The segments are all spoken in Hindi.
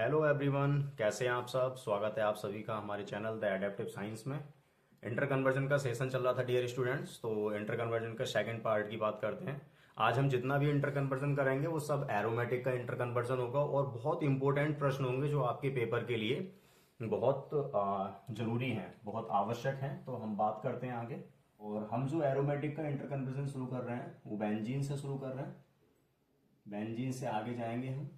हेलो एवरीवन, कैसे हैं आप सब। स्वागत है आप सभी का हमारे चैनल द एडेप्टिव साइंस में। इंटर कन्वर्जन का सेशन चल रहा था डियर स्टूडेंट्स, तो इंटर कन्वर्जन का सेकंड पार्ट की बात करते हैं। आज हम जितना भी इंटर कन्वर्जन करेंगे वो सब एरोमेटिक का इंटर कन्वर्जन होगा और बहुत इंपॉर्टेंट प्रश्न होंगे जो आपके पेपर के लिए बहुत जरूरी हैं, बहुत आवश्यक हैं। तो हम बात करते हैं आगे। और हम जो एरोमेटिक का इंटर कन्वर्जन शुरू कर रहे हैं वो बेंजीन से शुरू कर रहे हैं। बेंजीन से आगे जाएंगे हम।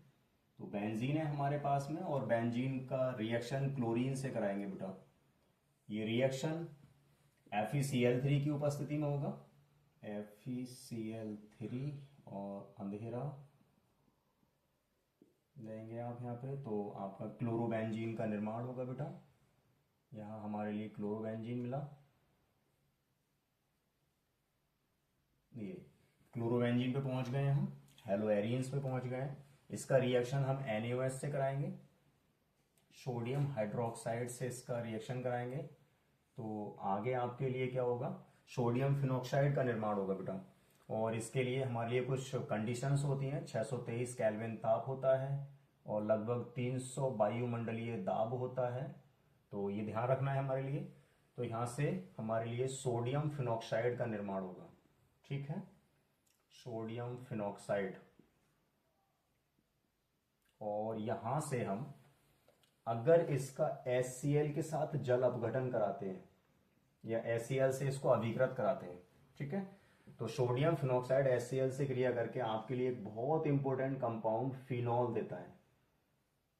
तो बेंजीन है हमारे पास में और बेंजीन का रिएक्शन क्लोरीन से कराएंगे बेटा। ये रिएक्शन FeCl3 की उपस्थिति में होगा। FeCl3 और अंधेरा लेंगे आप यहाँ पे, तो आपका क्लोरोबेंजीन का निर्माण होगा बेटा। यहाँ हमारे लिए क्लोरोबेंजीन मिला। ये क्लोरोबेंजीन पे पहुंच गए हम, हेलोएरियंस पे पहुंच गए। इसका रिएक्शन हम NaOH से कराएंगे, सोडियम हाइड्रोक्साइड से इसका रिएक्शन कराएंगे। तो आगे आपके लिए क्या होगा, सोडियम फिनॉक्साइड का निर्माण होगा बेटा। और इसके लिए हमारे लिए कुछ कंडीशंस होती हैं। 623 केल्विन ताप होता है और लगभग 300 वायुमंडलीय दाब होता है। तो ये ध्यान रखना है हमारे लिए। तो यहां से हमारे लिए सोडियम फिनॉक्साइड का निर्माण होगा, ठीक है, सोडियम फिनॉक्साइड। और यहां से हम अगर इसका HCl के साथ जल अपघटन कराते हैं या HCl से इसको अभिकृत कराते हैं, ठीक है, तो सोडियम फिनॉक्साइड HCl से क्रिया करके आपके लिए एक बहुत इंपॉर्टेंट कंपाउंड फिनॉल देता है।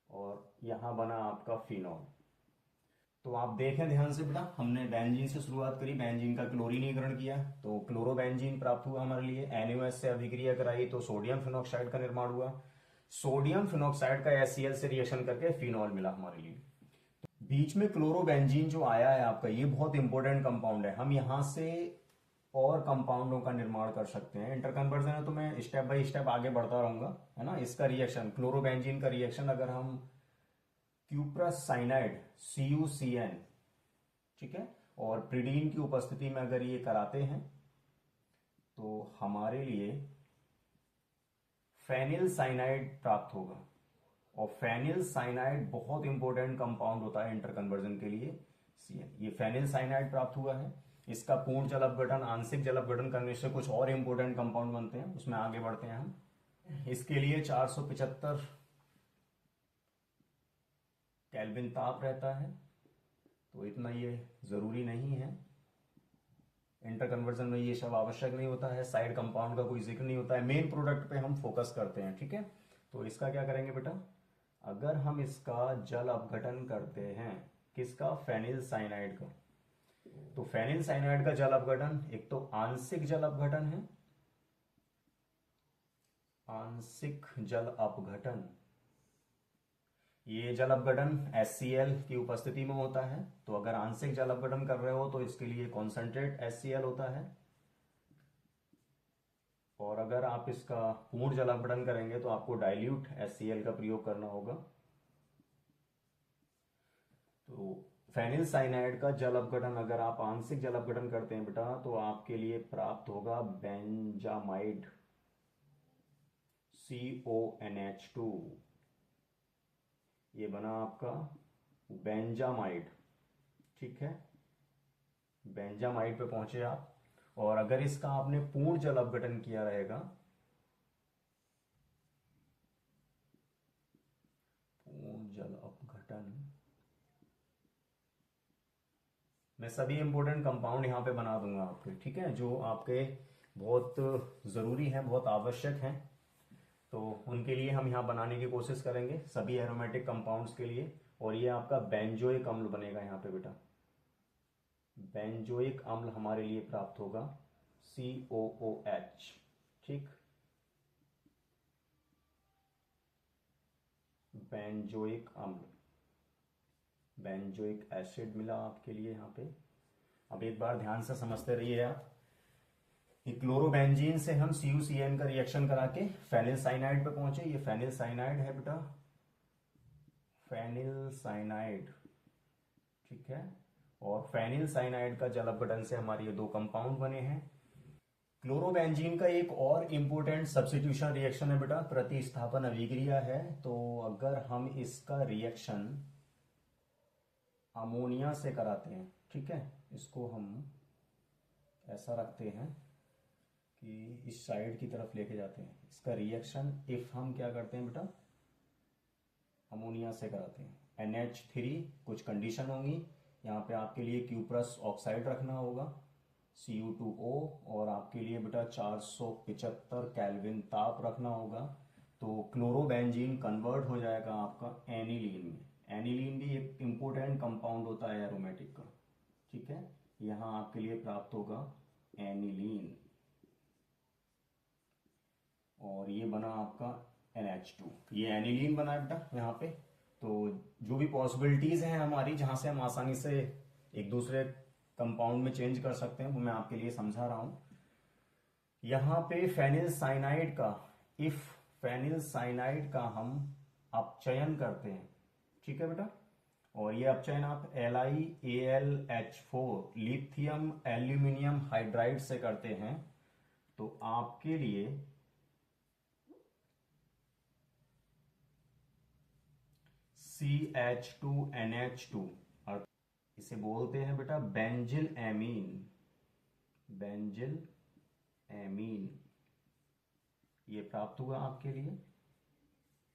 और यहां बना आपका फिनॉल। तो आप देखें ध्यान से बेटा, हमने बेंजीन से शुरुआत करी, बेंजीन का क्लोरीनीकरण किया तो क्लोरोबेंजीन प्राप्त हुआ हमारे लिए। NaOH से अभिक्रिया कराई तो सोडियम फिनॉक्साइड का निर्माण हुआ। सोडियम फिनॉक्साइड का HCl से रिएक्शन करके फिनॉल मिला हमारे लिए। बीच में क्लोरोबेंजीन जो आया है आपका, ये बहुत इंपॉर्टेंट कंपाउंड है। हम यहां से और कंपाउंडों का निर्माण कर सकते हैं। इंटर कन्वर्जन है तो मैं स्टेप बाय स्टेप आगे बढ़ता रहूंगा, है ना। इसका रिएक्शन, क्लोरोबेंजीन का रिएक्शन अगर हम क्यूप्रस साइनाइड CuCN, ठीक है, और प्रिडीन की उपस्थिति में अगर ये कराते हैं तो हमारे लिए फेनिल साइनाइड प्राप्त होगा। और फेनिल साइनाइड बहुत इंपॉर्टेंट कंपाउंड होता है इंटर कन्वर्जन के लिए, CN। ये फेनिल साइनाइड प्राप्त हुआ है। इसका पूर्ण जल अपघटन, आंशिक जल अपघटन करने से कुछ और इंपॉर्टेंट कंपाउंड बनते हैं, उसमें आगे बढ़ते हैं हम। इसके लिए 475 केल्विन ताप रहता है, तो इतना ये जरूरी नहीं है। इंटर कन्वर्जन में ये सब आवश्यक नहीं होता है, साइड कंपाउंड का कोई जिक्र नहीं होता है, मेन प्रोडक्ट पे हम फोकस करते हैं, ठीक है। तो इसका क्या करेंगे बेटा, अगर हम इसका जल अपघटन करते हैं, किसका, फेनिल साइनाइड का, तो फेनिल साइनाइड का जल अपघटन एक तो आंशिक जल अपघटन है, आंशिक जल अपघटन। ये जल अपघटन HCl की उपस्थिति में होता है। तो अगर आंशिक जल अपघटन कर रहे हो तो इसके लिए कॉन्सेंट्रेट HCl होता है। और अगर आप इसका पूर्ण जल अपघटन करेंगे तो आपको डाइल्यूट HCl का प्रयोग करना होगा। तो फेनिल साइनाइड का जल अपघटन अगर आप आंशिक जल अपघटन करते हैं बेटा तो आपके लिए प्राप्त होगा बेंजामाइड, CONH2। ये बना आपका बेंजामाइड, ठीक है, बेंजामाइड पे पहुंचे आप। और अगर इसका आपने पूर्ण जल अपघटन किया रहेगा, पूर्ण जल अपघटन, मैं सभी इंपॉर्टेंट कंपाउंड यहां पे बना दूंगा आपके, ठीक है, जो आपके बहुत जरूरी है, बहुत आवश्यक हैं। तो उनके लिए हम यहाँ बनाने की कोशिश करेंगे सभी एरोमेटिक कंपाउंड्स के लिए। और ये आपका बेंजोइक अम्ल बनेगा यहाँ पे बेटा। बेंजोइक अम्ल हमारे लिए प्राप्त होगा, COOH, ठीक। बेंजोइक अम्ल, बेंजोइक एसिड मिला आपके लिए यहाँ पे। अब एक बार ध्यान से समझते रहिए आप। ये क्लोरोबेंजीन से हम CuCN का रिएक्शन करा के फेनिल साइनाइड पे पहुंचे। ये फेनिल साइनाइड है बेटा, फेनिल साइनाइड, ठीक है। और फेनिल साइनाइड का जल अपघटन से हमारे ये दो कंपाउंड बने हैं। क्लोरोबेंजीन का एक और इम्पोर्टेंट सब्स्टिट्यूशन रिएक्शन है बेटा, प्रतिस्थापन अभिक्रिया है। तो अगर हम इसका रिएक्शन अमोनिया से कराते हैं, ठीक है, इसको हम ऐसा रखते हैं कि इस साइड की तरफ लेके जाते हैं, इसका रिएक्शन इफ हम क्या करते हैं बेटा, अमोनिया से कराते हैं, NH3 कुछ कंडीशन होंगी, यहाँ पे आपके लिए क्यूप्रस ऑक्साइड रखना होगा, Cu2O, और आपके लिए बेटा 475 केल्विन ताप रखना होगा। तो क्लोरोबेंजीन कन्वर्ट हो जाएगा आपका एनिलीन में। एनिलीन भी एक इम्पोर्टेंट कंपाउंड होता है एरोमेटिक का, ठीक है। यहाँ आपके लिए प्राप्त होगा एनिलीन, और ये बना आपका NH2, ये एनिलीन बना है बेटा यहाँ पे। तो जो भी पॉसिबिलिटीज हैं हमारी जहां से हम आसानी से एक दूसरे कंपाउंड में चेंज कर सकते हैं, वो मैं आपके लिए समझा रहा हूं। यहाँ पे फेनिल साइनाइड का, इफ फेनिल साइनाइड का हम अपचयन करते हैं, ठीक है बेटा, और ये अपचयन आप LiAlH4 लिथियम एल्यूमिनियम हाइड्राइड से करते हैं, तो आपके लिए CH2NH2, और इसे बोलते हैं बेटा बेंजिल एमीन, बेंजिल एमीन, ये प्राप्त हुआ आपके लिए।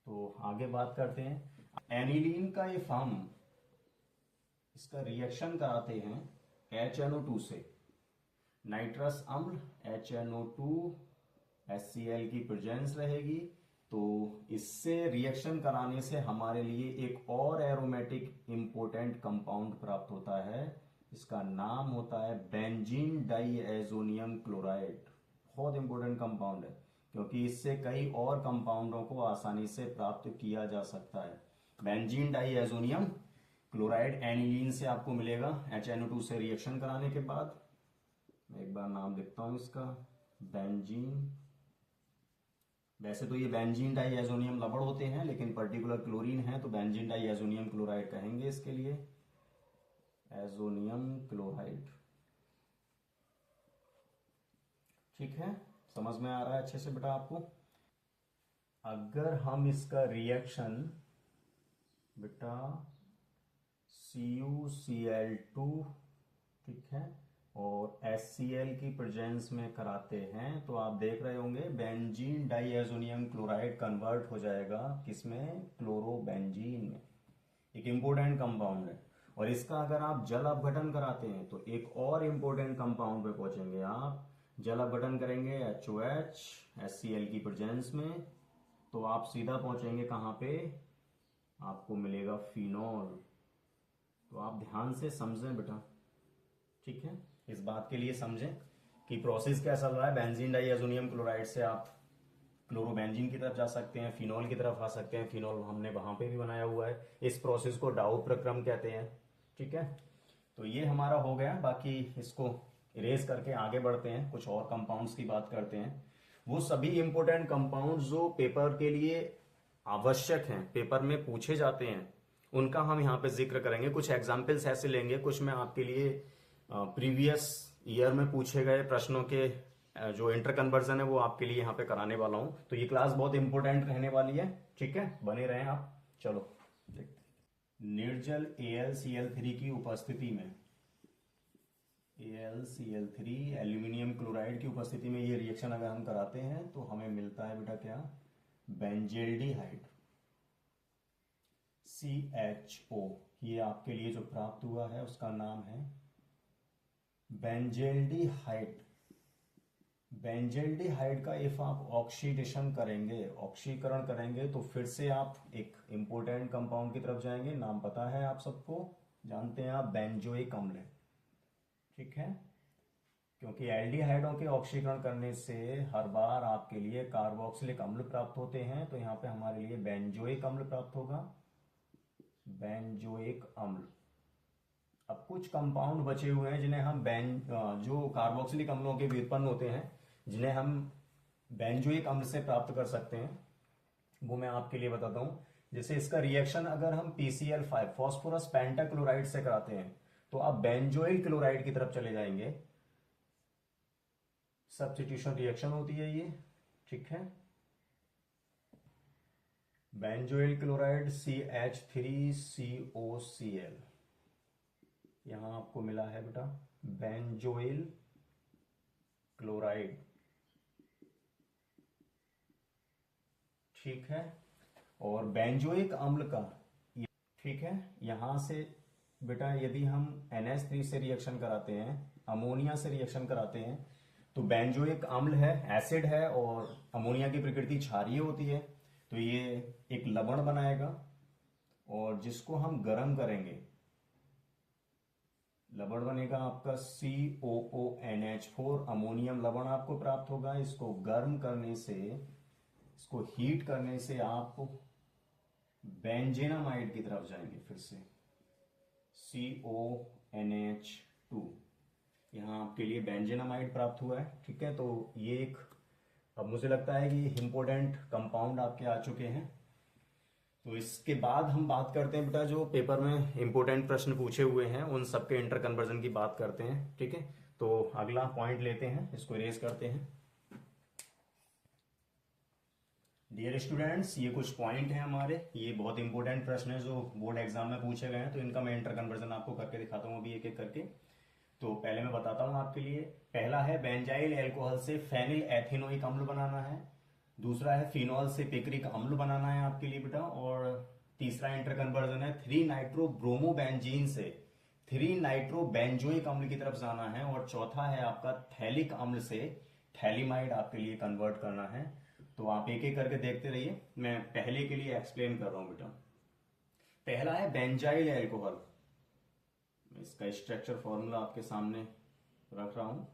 तो आगे बात करते हैं एनिलीन का। इफ हम इसका रिएक्शन कराते हैं HNO2 से, नाइट्रस अम्ल HNO2 HCl की प्रेजेंस रहेगी, तो इससे रिएक्शन कराने से हमारे लिए एक और एरोमेटिक इंपोर्टेंट कंपाउंड प्राप्त होता है, इसका नाम होता है बेंजीन डाइएजोनियम क्लोराइड। बहुत इंपॉर्टेंट कंपाउंड है, क्योंकि इससे कई और कंपाउंडों को आसानी से प्राप्त किया जा सकता है। बेंजीन डाइएजोनियम क्लोराइड एनिलीन से आपको मिलेगा HNO2 से रिएक्शन कराने के बाद। मैं एक बार नाम लिखता हूं इसका, बेंजीन। वैसे तो ये बेंजीन डाइएजोनियम लबड़ होते हैं, लेकिन पर्टिकुलर क्लोरीन है तो बेंजीन डाइएजोनियम क्लोराइड कहेंगे इसके लिए, एजोनियम क्लोराइड, ठीक है। समझ में आ रहा है अच्छे से बेटा आपको। अगर हम इसका रिएक्शन बेटा CuCl2, ठीक है, और HCl की प्रेजेंस में कराते हैं, तो आप देख रहे होंगे बेंजीन डाइएजोनियम क्लोराइड कन्वर्ट हो जाएगा किसमें, क्लोरोबेंजीन में। एक इंपोर्टेंट कंपाउंड है, और इसका अगर आप जल अपघटन कराते हैं तो एक और इंपोर्टेंट कंपाउंड पे पहुंचेंगे आप। जल अपघटन करेंगे HOH HCl की प्रेजेंस में, तो आप सीधा पहुंचेंगे कहां पे, आपको मिलेगा फिनॉल। तो आप ध्यान से समझें बेटा, ठीक है, इस बात के लिए समझें कि प्रोसेस क्या चल रहा है। बेंजीन डाइएजोनियम क्लोराइड से आप क्लोरोबेंजीन की तरफ जा सकते हैं, फिनॉल की तरफ आ सकते हैं। फिनॉल हमने वहां पे भी बनाया हुआ है। इस प्रोसेस को डाउ प्रक्रम कहते हैं, ठीक है। तो ये हमारा हो गया, बाकी इसको इरेज करके आगे बढ़ते हैं, कुछ और कंपाउंड्स की बात करते हैं। वो सभी इंपोर्टेंट कंपाउंड जो पेपर के लिए आवश्यक हैं, पेपर में पूछे जाते हैं, उनका हम यहाँ पे जिक्र करेंगे। कुछ एग्जाम्पल्स ऐसे लेंगे, कुछ मैं आपके लिए प्रीवियस ईयर में पूछे गए प्रश्नों के जो इंटर कन्वर्जन है वो आपके लिए यहाँ पे कराने वाला हूं। तो ये क्लास बहुत इंपॉर्टेंट रहने वाली है, ठीक है, बने रहें आप। चलो देखते हैं। निर्जल AlCl3 की उपस्थिति में, AlCl3 एल्यूमिनियम क्लोराइड की उपस्थिति में ये रिएक्शन अगर हम कराते हैं तो हमें मिलता है बेटा क्या, बेंजेल्डिहाइड CHO। ये आपके लिए जो प्राप्त हुआ है उसका नाम है बेंजेल्डिहाइड। बेंजेल्डिहाइड का इफ आप ऑक्सीडेशन करेंगे, ऑक्सीकरण करेंगे, तो फिर से आप एक इंपोर्टेंट कंपाउंड की तरफ जाएंगे। नाम पता है आप सबको, जानते हैं आप, बेंजोइक अम्ल, ठीक है। क्योंकि एल्डिहाइडों के ऑक्सीकरण करने से हर बार आपके लिए कार्बोक्सिलिक अम्ल प्राप्त होते हैं, तो यहां पे हमारे लिए बेंजोइक अम्ल प्राप्त होगा, बेंजोइक अम्ल। अब कुछ कंपाउंड बचे हुए हैं जिन्हें हम जो कार्बोक्सिलिक अम्लों के व्युत्पन्न होते हैं, जिन्हें हम बेंजोइक अम्ल से प्राप्त कर सकते हैं, वो मैं आपके लिए बताता हूं। जैसे इसका रिएक्शन अगर हम PCl5 फॉस्फोरस पेंटाक्लोराइड से कराते हैं, तो आप बेंजोइल क्लोराइड की तरफ चले जाएंगे। सब्स्टिट्यूशन रिएक्शन होती है ये, ठीक है। बेंजोइल क्लोराइड CH3COCl, यहां आपको मिला है बेटा बेंजोइल क्लोराइड, ठीक है। और बेंजोइक अम्ल का, ठीक है, यहां से बेटा यदि हम NH3 से रिएक्शन कराते हैं, अमोनिया से रिएक्शन कराते हैं, तो बेंजोइक अम्ल है, एसिड है, और अमोनिया की प्रकृति क्षारीय होती है, तो ये एक लवण बनाएगा, और जिसको हम गर्म करेंगे, लवण बनेगा आपका COONH4, अमोनियम लवण आपको प्राप्त होगा। इसको गर्म करने से, इसको हीट करने से आप बेंजेनामाइड की तरफ जाएंगे, फिर से CONH2, यहां आपके लिए बेंजेनामाइड प्राप्त हुआ है, ठीक है। तो ये एक, अब मुझे लगता है कि इंपॉर्टेंट कंपाउंड आपके आ चुके हैं। तो इसके बाद हम बात करते हैं बेटा जो पेपर में इंपॉर्टेंट प्रश्न पूछे हुए हैं, उन सबके इंटर कन्वर्जन की बात करते हैं, ठीक है। तो अगला पॉइंट लेते हैं, इसको इरेज करते हैं। डियर स्टूडेंट्स, ये कुछ पॉइंट हैं हमारे, ये बहुत इंपॉर्टेंट प्रश्न है जो बोर्ड एग्जाम में पूछे गए हैं, तो इनका मैं इंटर कन्वर्जन आपको करके दिखाता हूँ अभी एक एक करके। तो पहले मैं बताता हूँ आपके लिए, पहला है बेंजाइल अल्कोहल से फेनिल एथेनोइक अम्ल बनाना है, दूसरा है फिनॉल से पिक्रिक अम्ल बनाना है आपके लिए बेटा, और तीसरा इंटर कन्वर्जन है 3 नाइट्रो ब्रोमोबेंजीन से 3 नाइट्रो बेंजोइक अम्ल की तरफ जाना है, और चौथा है आपका थैलिक अम्ल से थैलिमाइड आपके लिए कन्वर्ट करना है। तो आप एक एक करके देखते रहिए, मैं पहले के लिए एक्सप्लेन कर रहा हूं बेटा। पहला है बेंजाइल अल्कोहल, इसका स्ट्रक्चर फॉर्मूला आपके सामने रख रहा हूं,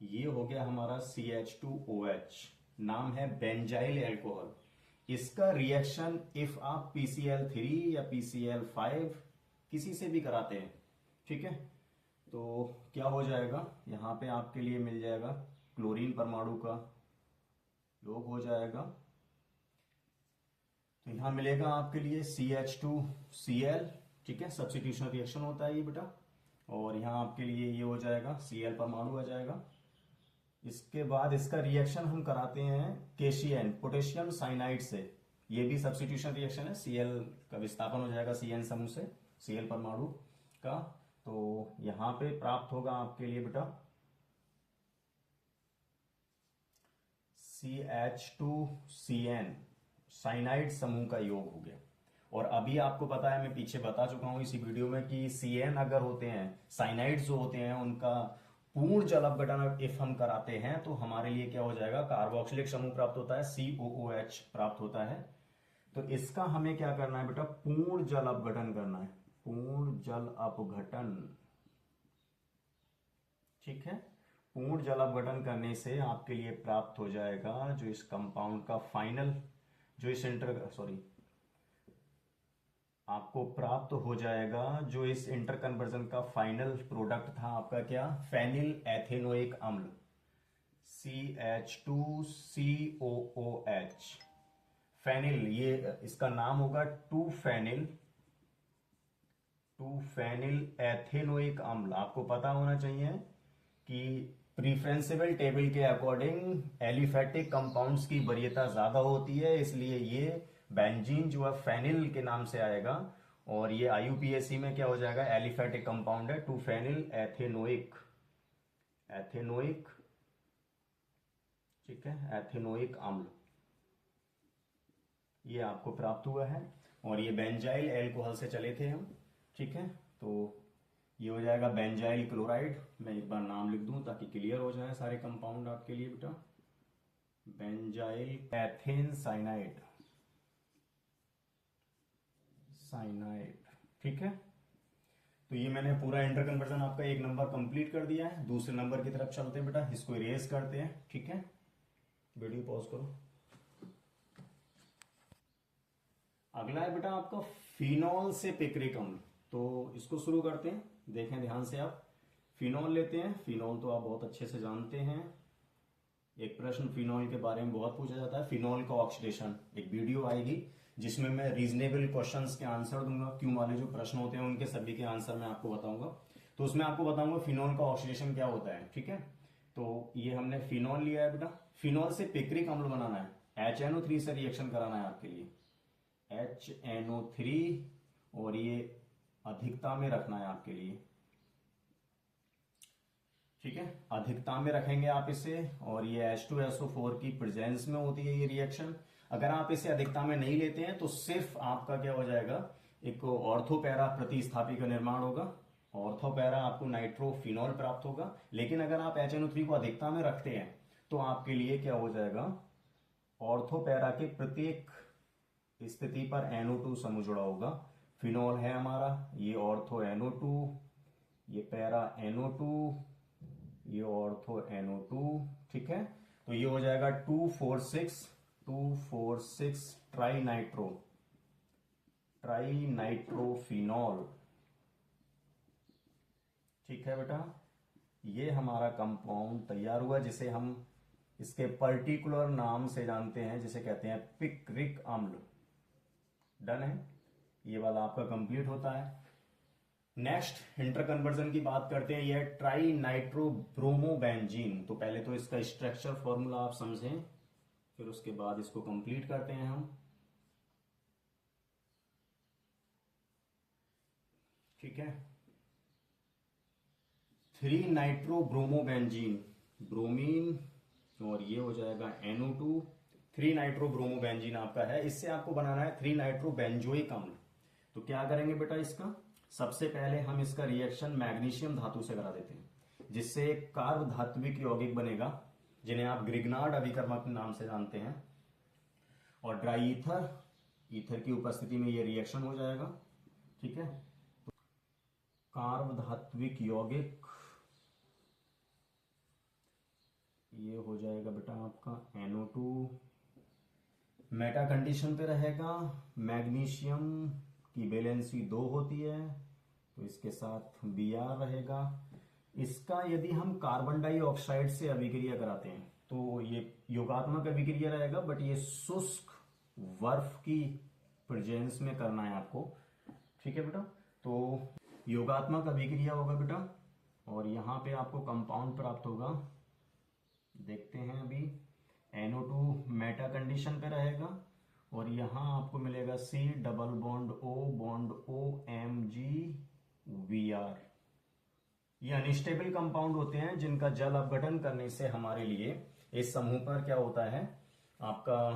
ये हो गया हमारा CH2OH, नाम है बेंजाइल अल्कोहल। इसका रिएक्शन इफ आप PCl3 या PCl5 किसी से भी कराते हैं, ठीक है, तो क्या हो जाएगा, यहां पे आपके लिए मिल जाएगा क्लोरीन परमाणु का योग हो जाएगा, तो यहां मिलेगा आपके लिए CH2Cl, ठीक है, सब्स्टिट्यूशन रिएक्शन होता है ये बेटा, और यहां आपके लिए ये हो जाएगा Cl परमाणु आ जाएगा। इसके बाद इसका रिएक्शन हम कराते हैं KCN पोटेशियम साइनाइड से, ये भी सब्स्टिट्यूशन रिएक्शन है, Cl का विस्थापन हो जाएगा CN समूह से Cl परमाणु का, तो यहां पे प्राप्त होगा आपके लिए बेटा CH2CN, साइनाइड समूह का योग हो गया। और अभी आपको पता है, मैं पीछे बता चुका हूं इसी वीडियो में कि CN अगर होते हैं, साइनाइड जो होते हैं, उनका पूर्ण जल अपघटन इफ हम कराते हैं, तो हमारे लिए क्या हो जाएगा, कार्बोक्सिलिक समूह प्राप्त होता है, COOH प्राप्त होता है। तो इसका हमें क्या करना है बेटा, पूर्ण जल अपघटन करना है, पूर्ण जल अपघटन, ठीक है। पूर्ण जल अपघटन करने से आपके लिए प्राप्त हो जाएगा जो इस कंपाउंड का फाइनल, जो इस आपको प्राप्त हो जाएगा जो इस इंटर कन्वर्जन का फाइनल प्रोडक्ट था आपका, क्या, फेनिल एथेनोइक अम्ल CH2COOH, फेनिल, ये इसका नाम होगा 2 फेनिल एथेनोइक अम्ल। आपको पता होना चाहिए कि प्रीफरेंशियल टेबल के अकॉर्डिंग एलिफेटिक कंपाउंड्स की वरीयता ज्यादा होती है, इसलिए ये बेंजीन जो है फेनिल के नाम से आएगा, और ये IUPAC में क्या हो जाएगा, एलिफेटिक कंपाउंड है, 2 फेनिल एथेनोइक, ठीक है, एथेनोइक अम्ल, ये आपको प्राप्त हुआ है, और ये बेंजाइल अल्कोहल से चले थे हम, ठीक है। तो ये हो जाएगा बेंजाइल क्लोराइड, मैं एक बार नाम लिख दूं ताकि क्लियर हो जाए सारे कंपाउंड आपके लिए बेटा, बेंजाइल एथेन साइनाइड, ठीक है। तो ये मैंने पूरा इंटर कन्वर्जन आपका एक नंबर कंप्लीट कर दिया है। दूसरे नंबर की तरफ चलते हैं बेटा, इसको इरेज करते हैं, ठीक है, वीडियो पॉज करो। अगला है बेटा आपका फिनॉल से पिक्रिक अम्ल, तो इसको शुरू करते हैं, देखें ध्यान से आप। फिनॉल लेते हैं, फिनॉल तो आप बहुत अच्छे से जानते हैं, एक प्रश्न फिनॉल के बारे में बहुत पूछा जाता है, फिनॉल का ऑक्सीडेशन, एक वीडियो आएगी जिसमें मैं रीजनेबल क्वेश्चंस के आंसर दूंगा, क्यों वाले जो प्रश्न होते हैं उनके सभी के आंसर मैं आपको बताऊंगा, तो उसमें आपको बताऊंगा फिनॉल का ऑक्सीडेशन क्या होता है, ठीक है। तो ये हमने फिनॉल लिया है बेटा, फिनॉल से पिक्रिक अम्ल बनाना है, HNO3 से रिएक्शन कराना है आपके लिए, HNO3, और ये अधिकता में रखना है आपके लिए, ठीक है, अधिकता में रखेंगे आप इसे, और ये H2SO4 की प्रेजेंस में होती है ये रिएक्शन। अगर आप इसे अधिकता में नहीं लेते हैं तो सिर्फ आपका क्या हो जाएगा, एक ऑर्थोपैरा प्रतिस्थापी का निर्माण होगा, ऑर्थोपैरा आपको नाइट्रोफिनॉल प्राप्त होगा। लेकिन अगर आप HNO3 को अधिकता में रखते हैं तो आपके लिए क्या हो जाएगा, ऑर्थोपैरा के प्रत्येक स्थिति पर NO2 समूह जुड़ा होगा। फिनॉल है हमारा, ये ऑर्थो NO2, ये पैरा NO2, ये ऑर्थो NO2, ठीक है। तो ये हो जाएगा 246 ट्राई नाइट्रोफिनॉल, ठीक है बेटा। ये हमारा कंपाउंड तैयार हुआ, जिसे हम इसके पर्टिकुलर नाम से जानते हैं, जिसे कहते हैं पिक्रिक अम्ल। डन है, ये वाला आपका कंप्लीट होता है। नेक्स्ट इंटर कन्वर्जन की बात करते हैं, यह ट्राई नाइट्रोब्रोमोबेंजीन। तो पहले तो इसका स्ट्रक्चर फॉर्मूला आप समझें, फिर उसके बाद इसको कंप्लीट करते हैं हम, ठीक है। 3 नाइट्रोब्रोमोबेंजीन, ब्रोमीन, और ये हो जाएगा NO2। 3 नाइट्रोब्रोमोबेंजीन आपका है, इससे आपको बनाना है 3 नाइट्रोबेंजोइक अम्ल। तो क्या करेंगे बेटा, इसका सबसे पहले हम इसका रिएक्शन मैग्नीशियम धातु से करा देते हैं, जिससे एक कार्ब धात्विक यौगिक बनेगा, जिन्हें आप ग्रिग्नार्ड अभिकर्मक नाम से जानते हैं। और ड्राई ईथर की उपस्थिति में ये रिएक्शन हो जाएगा, ठीक है। तो कार्ब धात्विक यौगिक ये हो जाएगा बेटा आपका NO2, मेटा कंडीशन पे रहेगा, मैग्नीशियम की वैलेंसी 2 होती है, तो इसके साथ Br रहेगा। इसका यदि हम कार्बन डाइऑक्साइड से अभिक्रिया कराते हैं तो ये योगात्मक अभिक्रिया रहेगा, बट ये शुष्क बर्फ की प्रेजेंस में करना है आपको, ठीक है बेटा। तो योगात्मक अभिक्रिया होगा बेटा, और यहां पे आपको कंपाउंड प्राप्त होगा, देखते हैं अभी। NO2 मेटा कंडीशन पे रहेगा, और यहां आपको मिलेगा C double bond O MgVr। ये अनस्टेबल कंपाउंड होते हैं, जिनका जल अपघटन करने से हमारे लिए इस समूह पर क्या होता है, आपका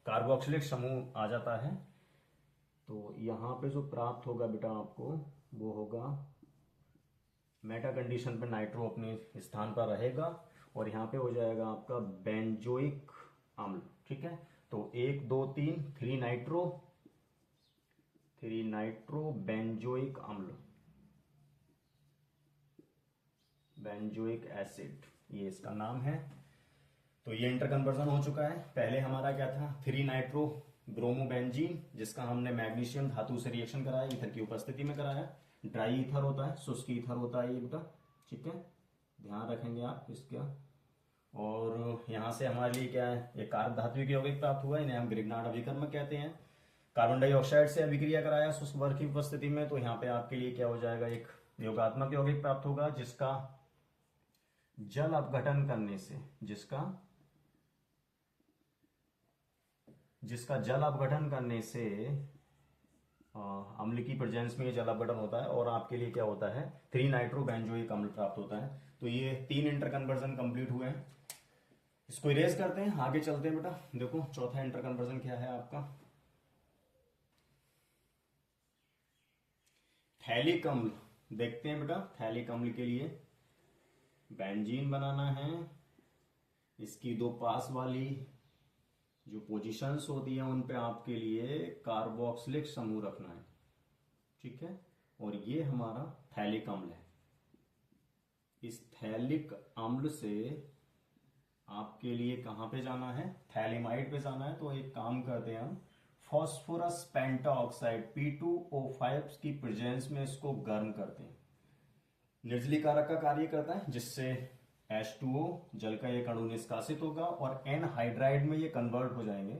कार्बोक्सिलिक समूह आ जाता है। तो यहां पे जो प्राप्त होगा बेटा आपको, वो होगा मेटा कंडीशन पे नाइट्रो अपने स्थान पर रहेगा, और यहां पे हो जाएगा आपका बेंजोइक अम्ल, ठीक है। तो 1 2 3 3 नाइट्रो बेंजोइक अम्ल, बेंजोइक एसिड, ये इसका नाम है। तो ये इंटर कन्वर्जन हो चुका है। पहले हमारा क्या था, 3 नाइट्रो ब्रोमोबेंजीन, जिसका हमने मैग्नीशियम धातु से रिएक्शन कराया, ईथर की उपस्थिति में कराया। ड्राई ईथर होता है, शुष्क ईथर होता है ये बेटा, ठीक है, ध्यान रखेंगे आप इसका। और यहां से हमारे लिए क्या है, ये कार्ब धात्विक यौगिक प्राप्त हुआ, इन्हें हम ग्रिग्नार्ड अभिकर्मक कहते हैं। कार्बन डाइऑक्साइड से अभिक्रिया कराया शुष्क बर्फ की उपस्थिति में, तो यहाँ पे आपके लिए क्या हो जाएगा, एक योगात्मक यौगिक प्राप्त होगा, जिसका जल अपघटन करने से, जिसका जल अपघटन करने से अम्ल की प्रेजेंस में ये जल अपघटन होता है, और आपके लिए क्या होता है, 3 नाइट्रोबेंजोइक अम्ल प्राप्त होता है। तो ये 3 इंटर कन्वर्जन कंप्लीट हुए हैं। इसको इरेज करते हैं, आगे चलते हैं बेटा। देखो चौथा इंटर कन्वर्जन क्या है आपका, थैलिक अम्ल। देखते हैं बेटा, थैलिक अम्ल के लिए बेंजीन बनाना है, इसकी 2 पास वाली जो पोजीशंस होती है उन पे आपके लिए कार्बोक्सिलिक समूह रखना है, ठीक है। और ये हमारा थैलिक अम्ल है। इस थैलिक अम्ल से आपके लिए कहां पे जाना है, थैलेमाइड पे जाना है। तो एक काम करते हैं हम, फॉस्फोरस पेंटाऑक्साइड P2O5 की प्रेजेंस में इसको गर्म करते हैं। निर्जलीकारक का कार्य करता है, जिससे H2O जल का एक अणु निष्कासित होगा, और एनहाइड्राइड में ये कन्वर्ट हो जाएंगे।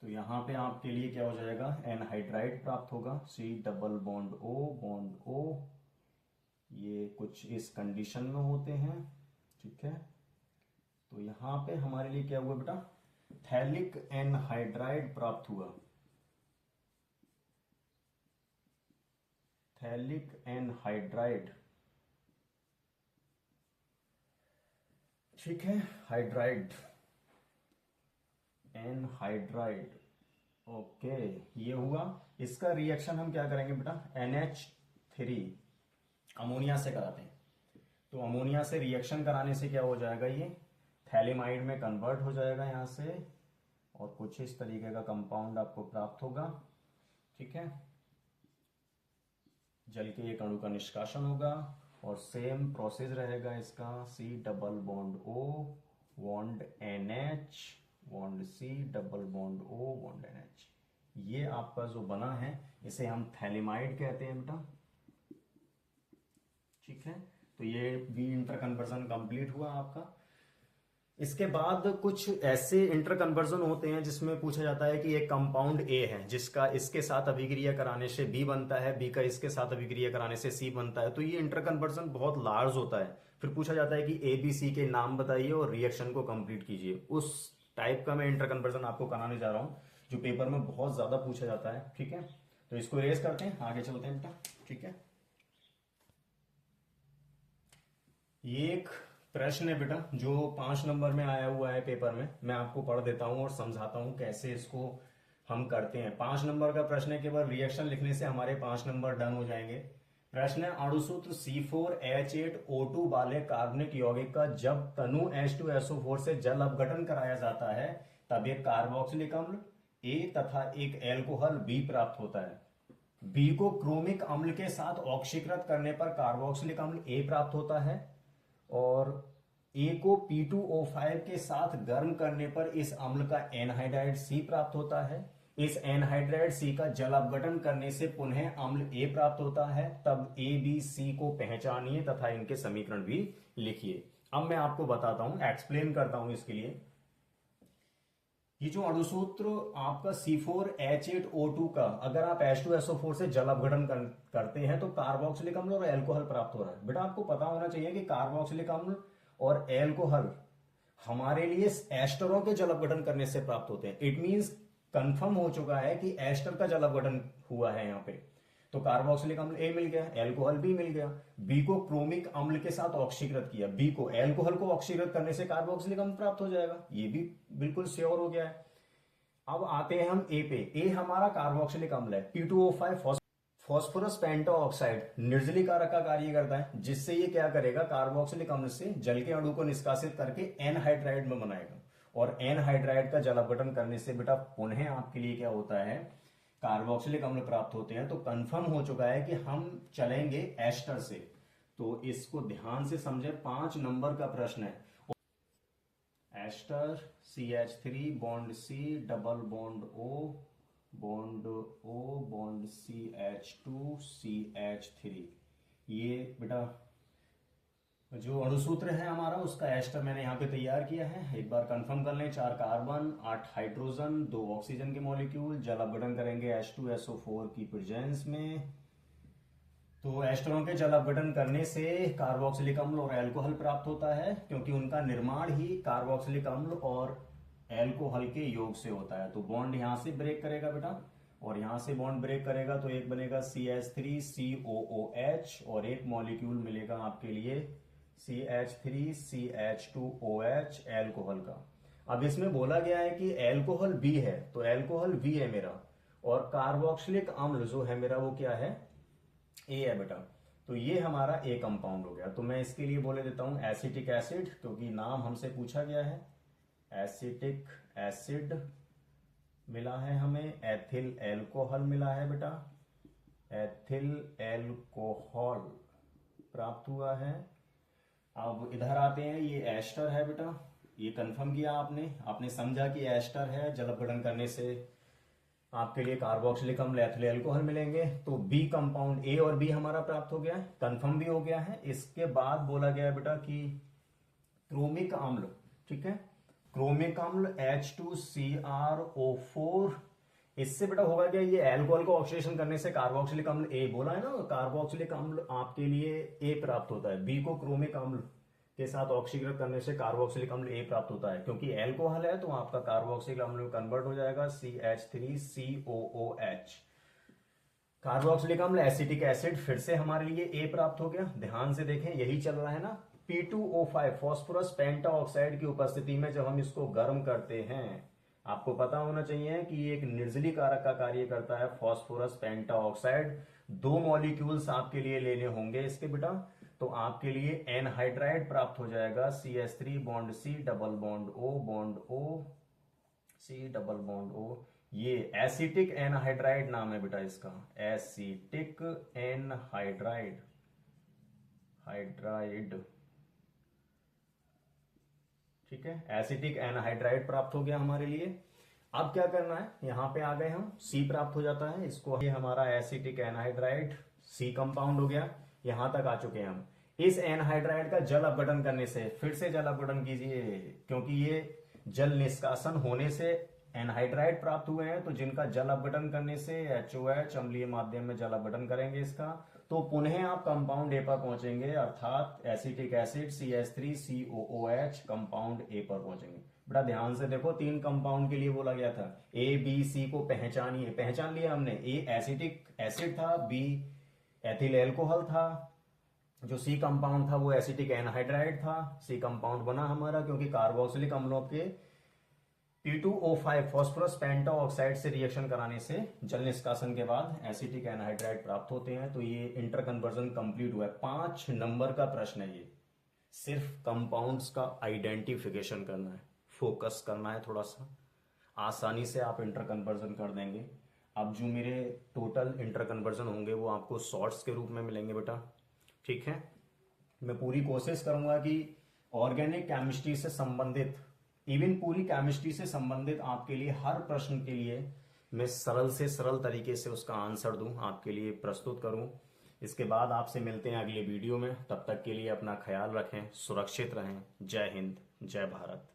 तो यहां पे आपके लिए क्या हो जाएगा, एनहाइड्राइड प्राप्त होगा, C डबल बॉन्ड O ये कुछ इस कंडीशन में होते हैं, ठीक है। तो यहां पे हमारे लिए क्या हुआ बेटा, थैलिक एनहाइड्राइड प्राप्त हुआ, थैलिक एनहाइड्राइड, ठीक है, हाइड्राइड, एनहाइड्राइड, ओके, ये हुआ। इसका रिएक्शन हम क्या करेंगे बेटा, NH3 अमोनिया से कराते हैं। तो अमोनिया से रिएक्शन कराने से क्या हो जाएगा, ये थैलेमाइड में कन्वर्ट हो जाएगा यहां से, और कुछ इस तरीके का कंपाउंड आपको प्राप्त होगा, ठीक है। जल के एक अणु का निष्कासन होगा और सेम प्रोसेस रहेगा इसका, C double bond O bond NH bond C double bond O bond NH। ये आपका जो बना है इसे हम थैलेमाइड कहते हैं बेटा, ठीक है। तो ये भी इंटर कन्वर्जन कंप्लीट हुआ आपका। इसके बाद कुछ ऐसे इंटर कन्वर्जन होते हैं जिसमें पूछा जाता है कि एक कंपाउंड ए है जिसका इसके साथ अभिक्रिया कराने से बी बनता है, बी का इसके साथ अभिक्रिया कराने से सी बनता है। तो ये इंटर कन्वर्जन बहुत लार्ज होता है। फिर पूछा जाता है कि ए बी सी के नाम बताइए और रिएक्शन को कंप्लीट कीजिए। उस टाइप का मैं इंटर कन्वर्जन आपको कराने जा रहा हूं जो पेपर में बहुत ज्यादा पूछा जाता है, ठीक है। तो इसको रेस करते हैं, आगे चलते हैं बेटा, ठीक है। ये एक प्रश्न है बेटा जो 5 नंबर में आया हुआ है पेपर में। मैं आपको पढ़ देता हूं और समझाता हूं कैसे इसको हम करते हैं। 5 नंबर का प्रश्न है, केवल रिएक्शन लिखने से हमारे 5 नंबर डन हो जाएंगे। प्रश्न है, अणुसूत्र C4H8O2 वाले कार्बनिक यौगिक का जब तनु H2SO4 से जल अपघटन कराया जाता है तब एक कार्बोक्सिलिक अम्ल A तथा एक एल्कोहल B प्राप्त होता है। B को क्रोमिक अम्ल के साथ ऑक्सीकृत करने पर कार्बोक्सिलिक अम्ल A प्राप्त होता है और A को P2O5 के साथ गर्म करने पर इस अम्ल का एनहाइड्राइड C प्राप्त होता है। इस एनहाइड्राइड C का जल अपघटन करने से पुनः अम्ल A प्राप्त होता है। तब A, B, C को पहचानिए तथा इनके समीकरण भी लिखिए। अब मैं आपको बताता हूं, एक्सप्लेन करता हूं इसके लिए। ये जो अणुसूत्र आपका C4H8O2 का अगर आप H2SO4 से जल अपघटन करते हैं तो कार्बोक्सिलिक अम्ल और एल्कोहल प्राप्त हो रहा है। बेटा आपको पता होना चाहिए कि कार्बोक्सिलिक अम्ल और एल्कोहल हमारे लिए एस्टरों के जल अपघटन करने से प्राप्त होते हैं। इट मींस कंफर्म हो चुका है कि एस्टर का जल अपघटन हुआ है यहाँ पे। तो कार्बोक्सिलिक अम्ल ए मिल गया, एल्कोहल बी मिल गया। बी को क्रोमिक अम्ल के साथ ऑक्सीकृत किया, बी को एल्कोहल को ऑक्सीकृत करने से कार्बोक्सिलिक अम्ल प्राप्त हो जाएगा, ये भी बिल्कुल श्योर हो गया है। अब आते हैं हम ए पे। ए हमारा कार्बोक्सिलिक अम्ल है, P2O5 फॉस्फोरस पेंटा ऑक्साइड निर्जलीकारक का कार्य करता है, जिससे ये क्या करेगा, कार्बोक्सिलिक अम्ल से जल के अणु को निष्कासित करके एनहाइड्राइड में बनाएगा। और एनहाइड्राइड का जल अपघटन करने से बेटा पुनः आपके लिए क्या होता है, कार्बोक्सिलिक अम्ल प्राप्त होते हैं। तो कंफर्म हो चुका है कि हम चलेंगे एस्टर से। तो इसको ध्यान से समझे, 5 नंबर का प्रश्न है। Ester CH3 bond C double bond O bond O bond CH2 CH3। ये बेटा जो अणुसूत्र है हमारा उसका एस्टर मैंने यहाँ पे तैयार किया है। एक बार कंफर्म कर लें, 4 कार्बन 8 हाइड्रोजन 2 ऑक्सीजन के मॉलिक्यूल जल अपघटन करेंगे H2SO4 की प्रेजेंस में। तो एस्टरों के जल अपघटन करने से कार्बोक्सिलिक अम्ल और एल्कोहल प्राप्त होता है, क्योंकि उनका निर्माण ही कार्बोक्सिलिक अम्ल और एल्कोहल के योग से होता है। तो बॉन्ड यहां से ब्रेक करेगा बेटा, और यहां से बॉन्ड ब्रेक करेगा तो एक बनेगा CH3COOH और एक मॉलिक्यूल मिलेगा आपके लिए CH3CH2OH एल्कोहल का। अब इसमें बोला गया है कि एल्कोहल B है, तो एल्कोहल B है मेरा, और कार्बोक्सिलिक अम्ल जो है मेरा वो क्या है, ए है बेटा। तो ये हमारा ए कंपाउंड हो गया। तो मैं इसके लिए बोले देता हूं एसिटिक एसिड, क्योंकि नाम हमसे पूछा गया है। एसिटिक एसिड मिला है हमें, एथिल एल्कोहल मिला है बेटा, एथिल एल्कोहल प्राप्त हुआ है। अब इधर आते हैं, ये एस्टर है बेटा, ये कंफर्म किया आपने समझा कि एस्टर है, जल अपघटन करने से आपके लिए कार्बोक्सिलिक अम्ल एथिल एल्कोहल मिलेंगे। तो बी कंपाउंड ए और बी हमारा प्राप्त हो गया है, कंफर्म भी हो गया है। इसके बाद बोला गया बेटा कि क्रोमिक अम्ल, ठीक है, क्रोमिक अम्ल H2CrO4 इससे बेटा होगा क्या, ये अल्कोहल को ऑक्सीडेशन करने से कार्बोक्सिलिक अम्ल ए बोला है ना, कार्बोक्सिलिक अम्ल आपके लिए ए प्राप्त होता है। बी को क्रोमिक अम्ल के साथ ऑक्सीकृत करने से कार्बोक्सिलिक अम्ल ए प्राप्त होता है। क्योंकि अल्कोहल है तो आपका कार्बोक्सिलिक अम्ल में कन्वर्ट हो जाएगा CH3COOH। कार्बोक्सिलिक अम्ल एसिटिक एसिड, फिर से हमारे लिए ए प्राप्त हो गया। ध्यान से देखें, यही चल रहा है ना। P2O5 फॉस्फोरस पेंटाऑक्साइड की उपस्थिति में जब हम इसको गर्म करते हैं, आपको पता होना चाहिए कि ये एक निर्जली कारक का कार्य करता है फॉस्फोरस पेंटाऑक्साइड। 2 मॉलिक्यूल्स आपके लिए लेने होंगे इसके बेटा, तो आपके लिए एनहाइड्राइड प्राप्त हो जाएगा CH3 bond C double bond O bond O C double bond O। ये एसिटिक एनहाइड्राइड नाम है बेटा इसका, एसिटिक एनहाइड्राइड, हाइड्राइड, ठीक है। एसिटिक एनहाइड्राइड प्राप्त हो गया हमारे लिए। अब क्या करना है, यहां पे आ गए हम, C प्राप्त हो जाता है इसको, ये हमारा एसिटिक एनहाइड्राइड C कंपाउंड हो गया। यहां तक आ चुके हैं हम। इस एनहाइड्राइड का जल अपघटन करने से, फिर से जल अपघटन कीजिए, क्योंकि ये जल निष्कासन होने से एनहाइड्राइड प्राप्त हुए हैं, तो जिनका जल अपघटन करने से HOH अम्लीय माध्यम में जल अपघटन करेंगे इसका, तो पुनः आप कंपाउंड ए पर पहुंचेंगे, अर्थात acetic acid CH3COOH compound A पर पहुंचेंगे। बड़ा ध्यान से देखो, 3 कंपाउंड के लिए बोला गया था, A B C को पहचानिए। पहचान लिया हमने, ए एसिटिक एसिड था, बी एथिल एल्कोहल था, जो C कंपाउंड था वो एसिटिक एनहाइड्राइड था। C कंपाउंड बना हमारा क्योंकि कार्बोक्सिलिक अम्लों के P2O5 फॉस्फोरस पेंटाऑक्साइड से रिएक्शन कराने से जल निष्कासन के बाद एसिटिक एनहाइड्राइड प्राप्त होते हैं। तो ये इंटर कन्वर्जन कंप्लीट हुआ है। 5 नंबर का प्रश्न है ये। सिर्फ कंपाउंड्स का आइडेंटिफिकेशन करना है, फोकस करना है थोड़ा सा, आसानी से आप इंटर कन्वर्जन कर देंगे। अब जो मेरे टोटल इंटर कन्वर्जन होंगे वो आपको शॉर्ट्स के रूप में मिलेंगे बेटा, ठीक है। मैं पूरी कोशिश करूंगा कि ऑर्गेनिक केमिस्ट्री से संबंधित, इवन पूरी केमिस्ट्री से संबंधित आपके लिए हर प्रश्न के लिए मैं सरल से सरल तरीके से उसका आंसर दूं, आपके लिए प्रस्तुत करूं। इसके बाद आपसे मिलते हैं अगले वीडियो में। तब तक के लिए अपना ख्याल रखें, सुरक्षित रहें। जय हिंद, जय भारत।